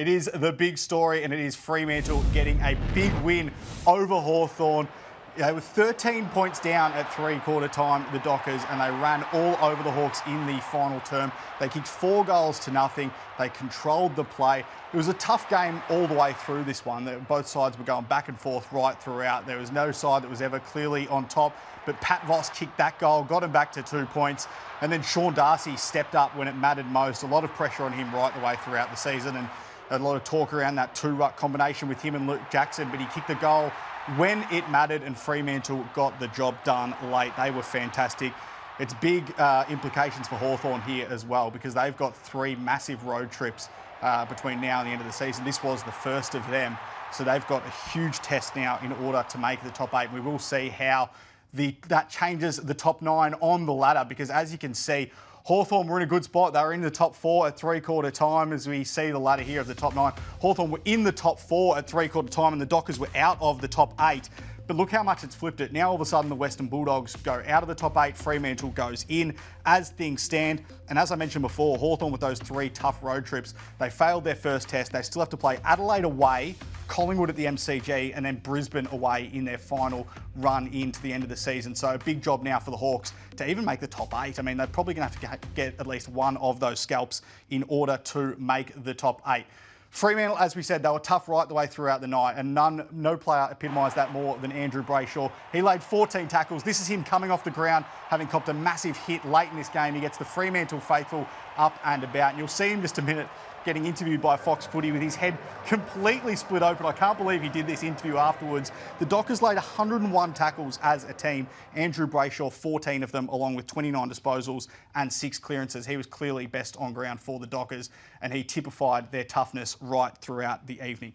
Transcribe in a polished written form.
It is the big story, and it is Fremantle getting a big win over Hawthorn. They were 13 points down at three-quarter time, the Dockers, and they ran all over the Hawks in the final term. They kicked 4 goals to nothing. They controlled the play. It was a tough game all the way through this one. Both sides were going back and forth right throughout. There was no side that was ever clearly on top, but Pat Voss kicked that goal, got him back to 2 points, and then Sean Darcy stepped up when it mattered most. A lot of pressure on him right the way throughout the season, and a lot of talk around that two-ruck combination with him and Luke Jackson, but he kicked the goal when it mattered, and Fremantle got the job done late. They were fantastic. It's big implications for Hawthorn here as well, because they've got 3 massive road trips between now and the end of the season. This was the first of them, so they've got a huge test now in order to make the top 8. We will see how that changes the top 9 on the ladder, because as you can see, Hawthorn were in a good spot. They were in the top 4 at three-quarter time, as we see the ladder here of the top 9. Hawthorn were in the top 4 at three-quarter time, and the Dockers were out of the top 8. But look how much it's flipped it. Now all of a sudden the Western Bulldogs go out of the top 8, Fremantle goes in as things stand. And as I mentioned before, Hawthorn with those 3 tough road trips, they failed their first test. They still have to play Adelaide away, Collingwood at the MCG, and then Brisbane away in their final run into the end of the season. So a big job now for the Hawks to even make the top 8. I mean, they're probably going to have to get at least one of those scalps in order to make the top 8. Fremantle, as we said, they were tough right the way throughout the night, and no player epitomised that more than Andrew Brayshaw. He laid 14 tackles. This is him coming off the ground, having copped a massive hit late in this game. He gets the Fremantle faithful up and about. And you'll see him just a minute getting interviewed by Fox Footy with his head completely split open. I can't believe he did this interview afterwards. The Dockers laid 101 tackles as a team. Andrew Brayshaw, 14 of them, along with 29 disposals and 6 clearances. He was clearly best on ground for the Dockers, and he typified their toughness right throughout the evening.